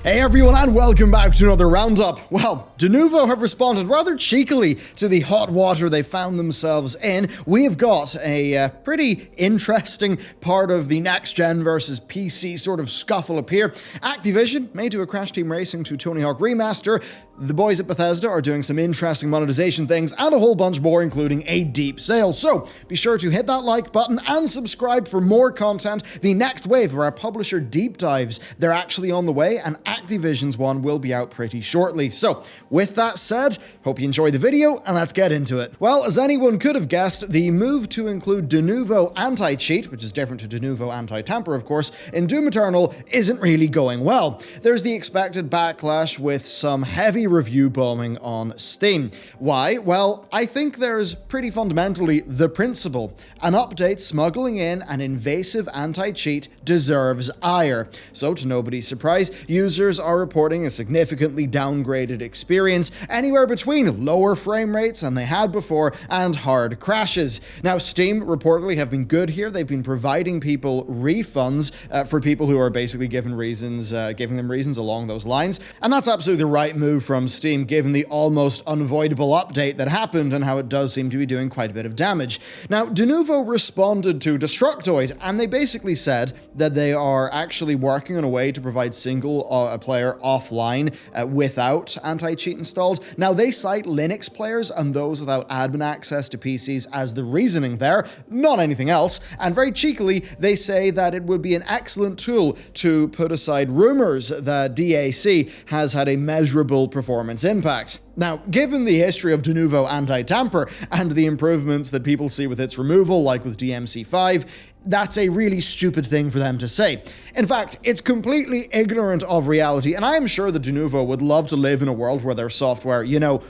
Hey everyone, and welcome back to another roundup. Well, Denuvo have responded rather cheekily to the hot water they found themselves in. We have got a pretty interesting part of the next-gen versus PC sort of scuffle up here. Activision may do a Crash Team Racing to Tony Hawk remaster. The boys at Bethesda are doing some interesting monetization things, and a whole bunch more, including a deep sale. So be sure to hit that like button and subscribe for more content. The next wave of our publisher deep dives, they're actually on the way, and Activision's one will be out pretty shortly. So with that said, hope you enjoy the video, and let's get into it. Well, as anyone could have guessed, the move to include Denuvo anti-cheat, which is different to Denuvo anti-tamper of course, in Doom Eternal isn't really going well. There's the expected backlash with some heavy review bombing on Steam. Why? Well, I think there's pretty fundamentally the principle. An update smuggling in an invasive anti-cheat deserves ire. So to nobody's surprise, users are reporting a significantly downgraded experience, anywhere between lower frame rates than they had before and hard crashes. Now, Steam reportedly have been good here. They've been providing people refunds for people who are basically giving them reasons along those lines. And that's absolutely the right move from Steam, given the almost unavoidable update that happened and how it does seem to be doing quite a bit of damage. Now, Denuvo responded to Destructoid, and they basically said that they are actually working on a way to provide single player offline without anti-cheat installed. Now, they cite Linux players and those without admin access to PCs as the reasoning there, not anything else. And very cheekily, they say that it would be an excellent tool to put aside rumors that DAC has had a measurable performance impact. Now, given the history of Denuvo anti-tamper and the improvements that people see with its removal, like with DMC5, that's a really stupid thing for them to say. In fact, it's completely ignorant of reality, and I am sure that Denuvo would love to live in a world where their software,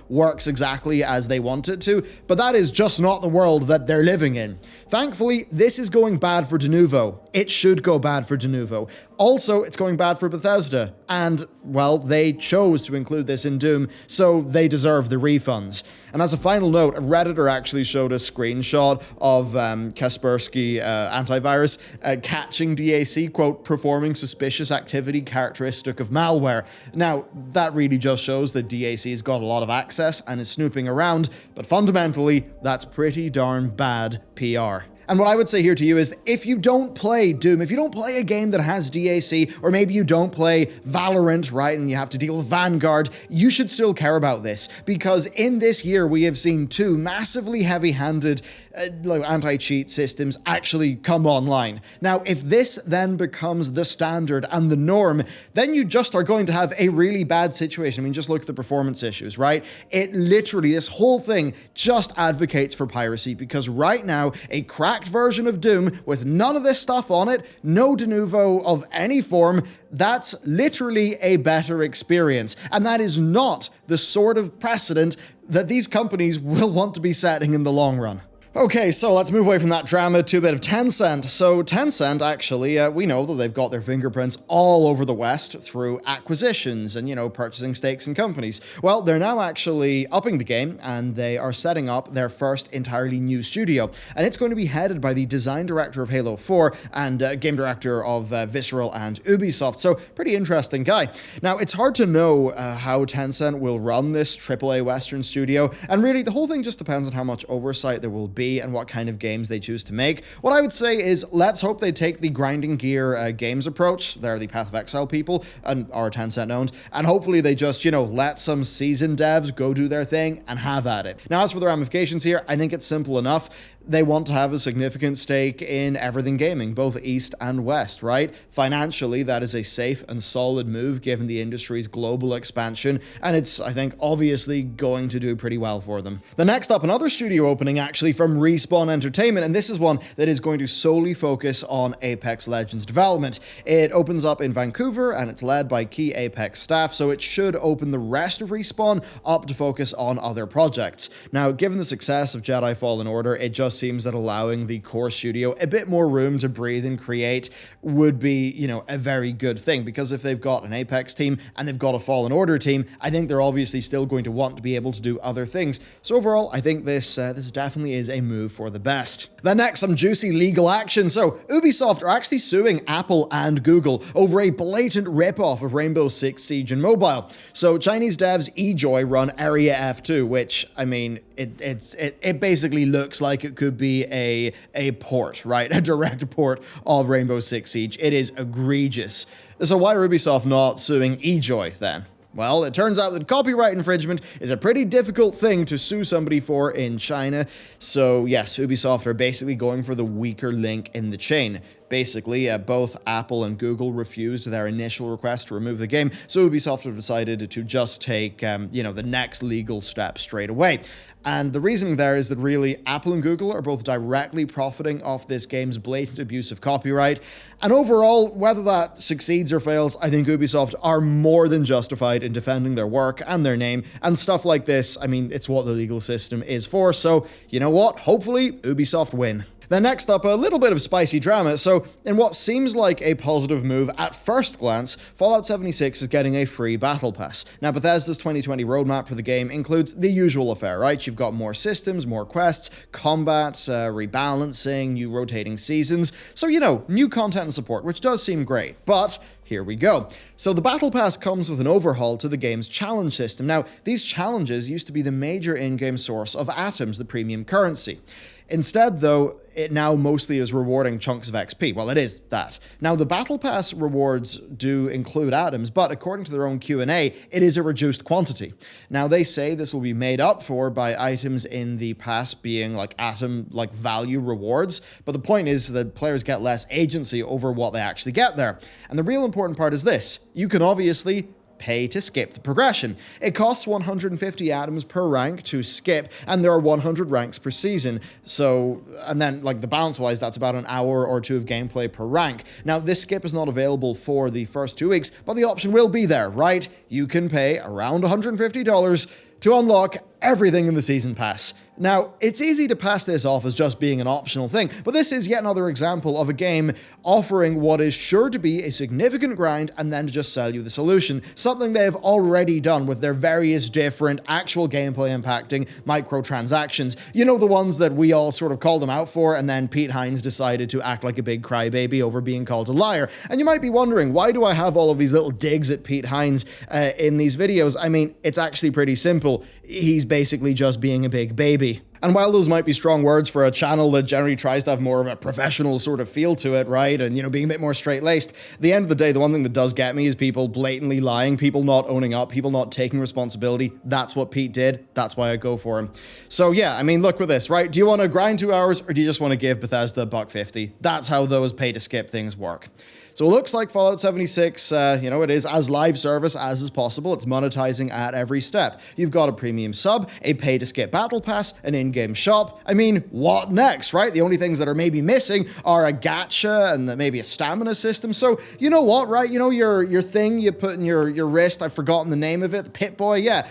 works exactly as they want it to, but that is just not the world that they're living in. Thankfully, this is going bad for Denuvo. It should go bad for Denuvo. Also, it's going bad for Bethesda, and, well, they chose to include this in Doom, so they deserve the refunds. And as a final note, a Redditor actually showed a screenshot of Kaspersky antivirus catching DAC, quote, performing suspicious activity characteristic of malware. Now, that really just shows that DAC's got a lot of access and is snooping around, but fundamentally, that's pretty darn bad PR. And what I would say here to you is, if you don't play Doom, if you don't play a game that has DAC, or maybe you don't play Valorant, right, and you have to deal with Vanguard, you should still care about this, because in this year we have seen two massively heavy-handed anti-cheat systems actually come online. Now, if this then becomes the standard and the norm, then you just are going to have a really bad situation. I mean, just look at the performance issues, right? It literally, this whole thing just advocates for piracy, because right now, a cracked version of Doom with none of this stuff on it, no Denuvo of any form, that's literally a better experience. And that is not the sort of precedent that these companies will want to be setting in the long run. Okay, so let's move away from that drama to a bit of Tencent. So Tencent, actually, we know that they've got their fingerprints all over the West through acquisitions and, purchasing stakes in companies. Well, they're now actually upping the game, and they are setting up their first entirely new studio. And it's going to be headed by the design director of Halo 4 and game director of Visceral and Ubisoft. So pretty interesting guy. Now, it's hard to know how Tencent will run this AAA Western studio, and really the whole thing just depends on how much oversight there will be and what kind of games they choose to make. What I would say is, let's hope they take the grinding gear games approach. They're the Path of Exile people and are Tencent owned, and hopefully they just, let some seasoned devs go do their thing and have at it. Now, as for the ramifications here, I think it's simple enough. They want to have a significant stake in everything gaming, both East and West, right? Financially, that is a safe and solid move given the industry's global expansion, and it's, I think, obviously going to do pretty well for them. The next up, another studio opening actually from Respawn Entertainment, and this is one that is going to solely focus on Apex Legends development. It opens up in Vancouver, and it's led by key Apex staff, so it should open the rest of Respawn up to focus on other projects. Now, given the success of Jedi Fallen Order, it just just seems that allowing the core studio a bit more room to breathe and create would be, a very good thing, because if they've got an Apex team and they've got a Fallen Order team, I think they're obviously still going to want to be able to do other things. So overall, I think this definitely is a move for the best. Then next, some juicy legal action. So Ubisoft are actually suing Apple and Google over a blatant ripoff of Rainbow Six Siege and mobile. So Chinese devs eJoy run Area F2, which, I mean, it basically looks like it could be a port, right? A direct port of Rainbow Six Siege. It is egregious. So why are Ubisoft not suing eJoy then? Well, it turns out that copyright infringement is a pretty difficult thing to sue somebody for in China. So yes, Ubisoft are basically going for the weaker link in the chain. Basically, both Apple and Google refused their initial request to remove the game, so Ubisoft have decided to just take, the next legal step straight away. And the reasoning there is that really Apple and Google are both directly profiting off this game's blatant abuse of copyright. And overall, whether that succeeds or fails, I think Ubisoft are more than justified in defending their work and their name. And stuff like this, I mean, it's what the legal system is for. So, you know what? Hopefully, Ubisoft win. Then next up, a little bit of spicy drama. So, in what seems like a positive move at first glance, Fallout 76 is getting a free battle pass. Now, Bethesda's 2020 roadmap for the game includes the usual affair, right? You've got more systems, more quests, combat, rebalancing, new rotating seasons. So, new content and support, which does seem great. But here we go. So the Battle Pass comes with an overhaul to the game's challenge system. Now, these challenges used to be the major in-game source of atoms, the premium currency. Instead, though, it now mostly is rewarding chunks of XP. Well, it is that. Now, the Battle Pass rewards do include atoms, but according to their own Q&A, it is a reduced quantity. Now, they say this will be made up for by items in the pass being atom value rewards, but the point is that players get less agency over what they actually get there. And the real important part is this: you can obviously pay to skip the progression. It costs 150 atoms per rank to skip, and there are 100 ranks per season. So, and then the balance-wise, that's about an hour or two of gameplay per rank. Now, this skip is not available for the first 2 weeks, but the option will be there, right? You can pay around $150 to unlock everything in the season pass. Now, it's easy to pass this off as just being an optional thing, but this is yet another example of a game offering what is sure to be a significant grind and then to just sell you the solution, something they have already done with their various different actual gameplay impacting microtransactions. You know, the ones that we all sort of called them out for, and then Pete Hines decided to act like a big crybaby over being called a liar. And you might be wondering, why do I have all of these little digs at Pete Hines in these videos? I mean, it's actually pretty simple. He's basically just being a big baby. And while those might be strong words for a channel that generally tries to have more of a professional sort of feel to it, right, and, being a bit more straight-laced, at the end of the day, the one thing that does get me is people blatantly lying, people not owning up, people not taking responsibility. That's what Pete did. That's why I go for him. So yeah, I mean, look with this, right? Do you want to grind 2 hours, or do you just want to give Bethesda $1.50? That's how those pay-to-skip things work. So it looks like Fallout 76, it is as live service as is possible. It's monetizing at every step. You've got a premium sub, a pay-to-skip battle pass, an in-game shop. I mean, what next, right? The only things that are maybe missing are a gacha and maybe a stamina system. So, you know what, right? Your thing you put in your wrist, I've forgotten the name of it, the Pip-Boy, yeah.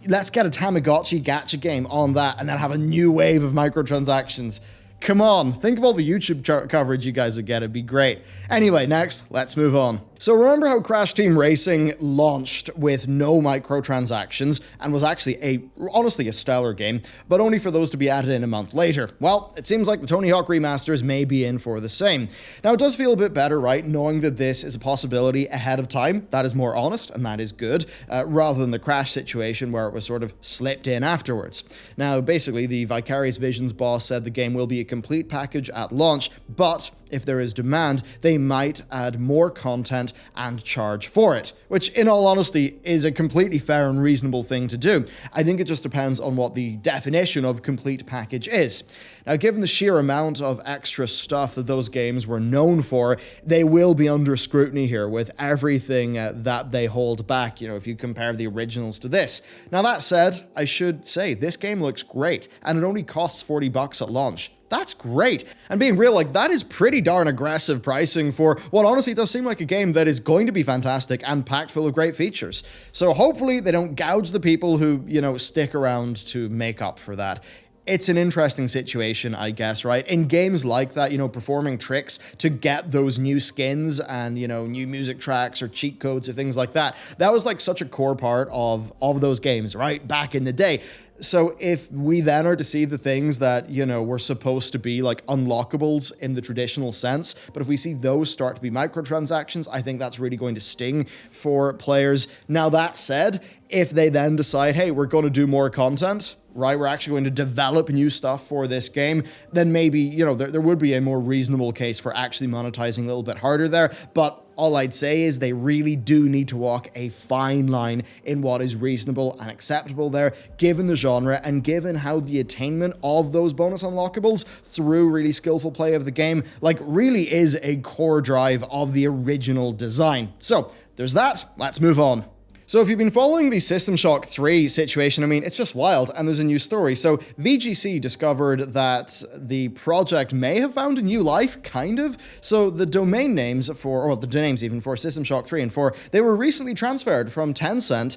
Let's get a Tamagotchi gacha game on that and then have a new wave of microtransactions. Come on, think of all the YouTube coverage you guys would get, it'd be great. Anyway, next, let's move on. So remember how Crash Team Racing launched with no microtransactions and was actually honestly a stellar game, but only for those to be added in a month later? Well, it seems like the Tony Hawk remasters may be in for the same. Now, it does feel a bit better, right, knowing that this is a possibility ahead of time. That is more honest, and that is good, rather than the Crash situation where it was sort of slipped in afterwards. Now, basically, the Vicarious Visions boss said the game will be a complete package at launch, but if there is demand, they might add more content and charge for it, which in all honesty is a completely fair and reasonable thing to do. I think it just depends on what the definition of complete package is. Now, given the sheer amount of extra stuff that those games were known for, they will be under scrutiny here with everything that they hold back, if you compare the originals to this. Now, that said, I should say this game looks great, and it only costs $40 at launch. That's great. And being real, that is pretty darn aggressive pricing for what honestly does seem like a game that is going to be fantastic and packed full of great features. So hopefully they don't gouge the people who, stick around to make up for that. it's an interesting situation, I guess, right? In games like that, performing tricks to get those new skins and, new music tracks or cheat codes or things like that, that was like such a core part of those games, right? Back in the day. So if we then are to see the things that, were supposed to be like unlockables in the traditional sense, but if we see those start to be microtransactions, I think that's really going to sting for players. Now, that said, if they then decide, hey, we're going to do more content, right, we're actually going to develop new stuff for this game, then maybe, there would be a more reasonable case for actually monetizing a little bit harder there. But all I'd say is they really do need to walk a fine line in what is reasonable and acceptable there, given the genre and given how the attainment of those bonus unlockables through really skillful play of the game, like, really is a core drive of the original design. So there's that. Let's move on. So if you've been following the System Shock 3 situation, I mean, it's just wild, and there's a new story. So VGC discovered that the project may have found a new life, kind of. So the domain names the names even for System Shock 3 and 4, they were recently transferred from Tencent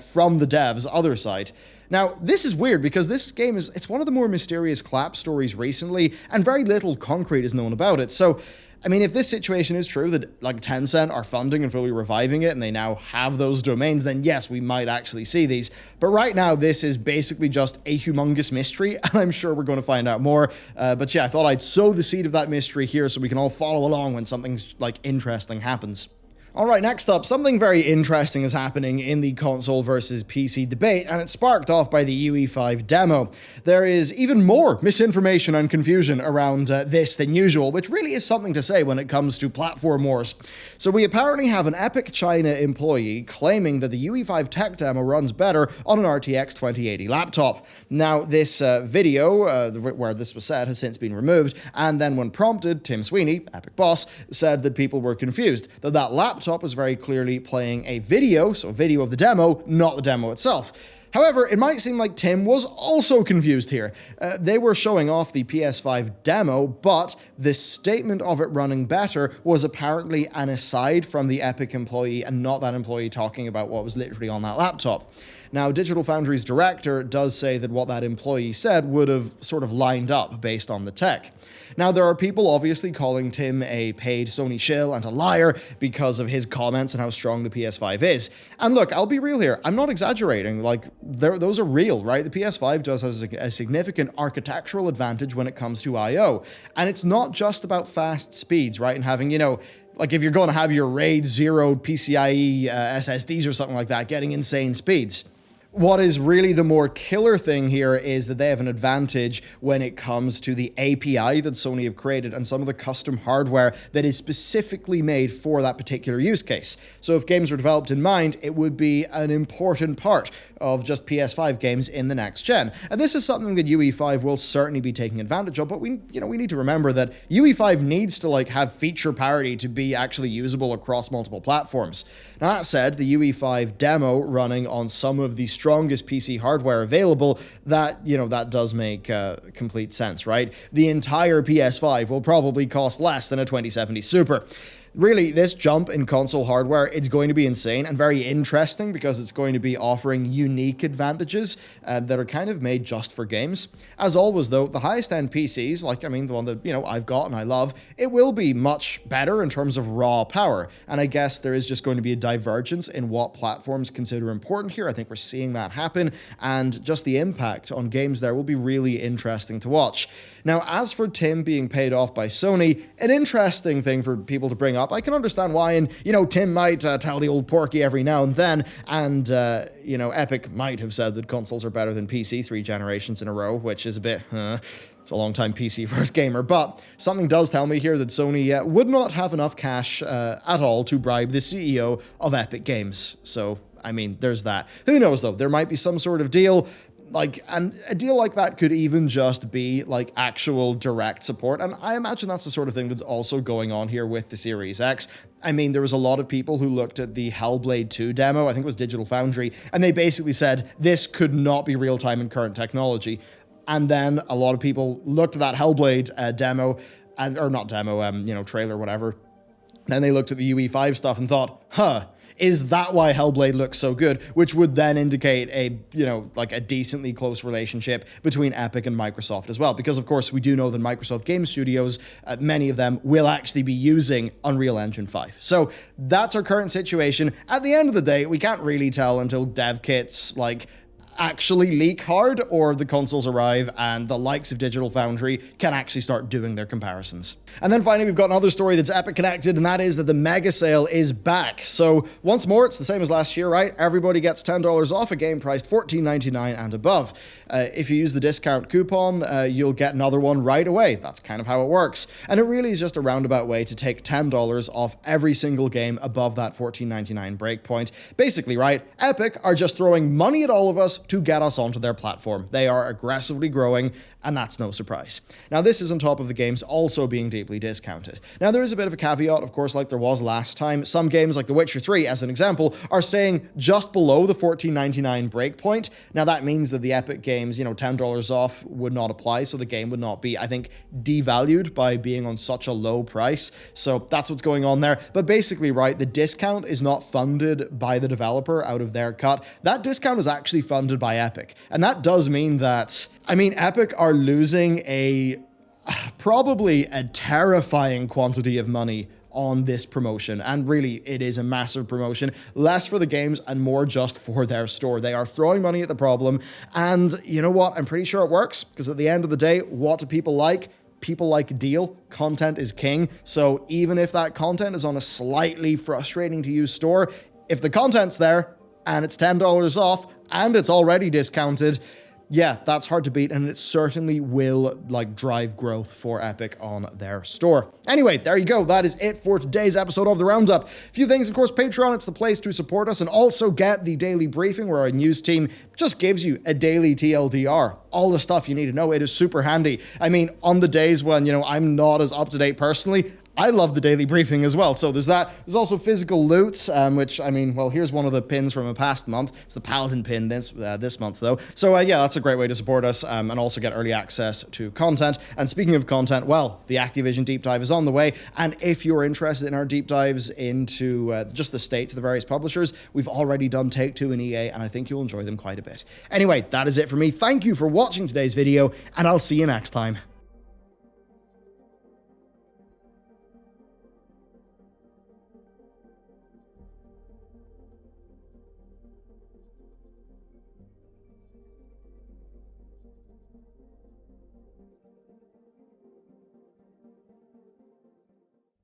from the devs' other side. Now, this is weird because this game it's one of the more mysterious clap stories recently, and very little concrete is known about it. So, I mean, if this situation is true, that like Tencent are funding and fully reviving it and they now have those domains, then yes, we might actually see these. But right now, this is basically just a humongous mystery, and I'm sure we're going to find out more. But yeah, I thought I'd sow the seed of that mystery here so we can all follow along when something like interesting happens. All right, next up, something very interesting is happening in the console versus PC debate, and it's sparked off by the UE5 demo. There is even more misinformation and confusion around this than usual, which really is something to say when it comes to platform wars. So we apparently have an Epic China employee claiming that the UE5 tech demo runs better on an RTX 2080 laptop. Now, this video, where this was said, has since been removed, and then when prompted, Tim Sweeney, Epic boss, said that people were confused, that laptop was very clearly playing a video, so a video of the demo, not the demo itself. However, it might seem like Tim was also confused here. They were showing off the PS5 demo, but the statement of it running better was apparently an aside from the Epic employee and not that employee talking about what was literally on that laptop. Now, Digital Foundry's director does say that what that employee said would have sort of lined up based on the tech. Now, there are people obviously calling Tim a paid Sony shill and a liar because of his comments and how strong the PS5 is. And look, I'll be real here. I'm not exaggerating. Like, those are real, right? The PS5 does have a significant architectural advantage when it comes to I/O. And it's not just about fast speeds, right? And having, like if you're going to have your RAID 0 PCIe SSDs or something like that, getting insane speeds. What is really the more killer thing here is that they have an advantage when it comes to the API that Sony have created and some of the custom hardware that is specifically made for that particular use case. So if games were developed in mind, it would be an important part of just PS5 games in the next gen. And this is something that UE5 will certainly be taking advantage of, but we need to remember that UE5 needs to have feature parity to be actually usable across multiple platforms. Now that said, the UE5 demo running on some of the strongest PC hardware available, that does make complete sense, right? The entire PS5 will probably cost less than a 2070 Super. Really, this jump in console hardware, it's going to be insane and very interesting because it's going to be offering unique advantages that are kind of made just for games. As always, though, the highest-end PCs, the one that, I've got and I love, it will be much better in terms of raw power. And I guess there is just going to be a divergence in what platforms consider important here. I think we're seeing that happen, and just the impact on games there will be really interesting to watch. Now, as for Tim being paid off by Sony, an interesting thing for people to bring up. I can understand why, and, Tim might tell the old porky every now and then, and, Epic might have said that consoles are better than PC 3 generations in a row, which is a bit, it's a long time PC first gamer, but something does tell me here that Sony would not have enough cash at all to bribe the CEO of Epic Games. So, there's that. Who knows, though? There might be some sort of deal. And a deal like that could even just be actual direct support. And I imagine that's the sort of thing that's also going on here with the Series X. There was a lot of people who looked at the Hellblade 2 demo, I think it was Digital Foundry, and they basically said this could not be real time in current technology. And then a lot of people looked at that Hellblade demo, trailer, whatever, Then they looked at the UE5 stuff and thought, huh, is that why Hellblade looks so good? Which would then indicate a, like a decently close relationship between Epic and Microsoft as well. Because of course we do know that Microsoft Game Studios, many of them will actually be using Unreal Engine 5. So that's our current situation. At the end of the day, we can't really tell until dev kits like actually leak hard or the consoles arrive and the likes of Digital Foundry can actually start doing their comparisons. And then finally, we've got another story that's Epic connected, and that is that the mega sale is back. So once more, it's the same as last year, right? Everybody gets $10 off a game priced $14.99 and above. If you use the discount coupon, you'll get another one right away. That's kind of how it works. And it really is just a roundabout way to take $10 off every single game above that $14.99 breakpoint. Basically, right, Epic are just throwing money at all of us to get us onto their platform. They are aggressively growing, and that's no surprise. Now, this is on top of the games also being deeply discounted. Now, there is a bit of a caveat, of course, like there was last time. Some games, like The Witcher 3, as an example, are staying just below the $14.99 breakpoint. Now, that means that the Epic games, $10 off would not apply, so the game would not be, I think, devalued by being on such a low price. So that's what's going on there. But basically, right, the discount is not funded by the developer out of their cut. That discount is actually funded by Epic. And that does mean that, Epic are losing probably a terrifying quantity of money on this promotion. And really, it is a massive promotion, less for the games and more just for their store. They are throwing money at the problem. And you know what? I'm pretty sure it works, because at the end of the day, what do people like? People like a deal. Content is king. So even if that content is on a slightly frustrating to use store, if the content's there and it's $10 off and it's already discounted, yeah, that's hard to beat, and it certainly will drive growth for Epic on their store. Anyway, there you go. That is it for today's episode of The Roundup. A few things, of course, Patreon, it's the place to support us and also get the daily briefing where our news team just gives you a daily TLDR. All the stuff you need to know. It is super handy. On the days when, I'm not as up to date personally, I love the daily briefing as well. So there's that. There's also physical loot, which, here's one of the pins from a past month. It's the Paladin pin this month, though. So, yeah, that's a great way to support us and also get early access to content. And speaking of content, well, the Activision deep dive is on the way. And if you're interested in our deep dives into just the states of the various publishers, we've already done Take-Two and EA, and I think you'll enjoy them quite a bit. Anyway, that is it for me. Thank you for watching today's video, and I'll see you next time.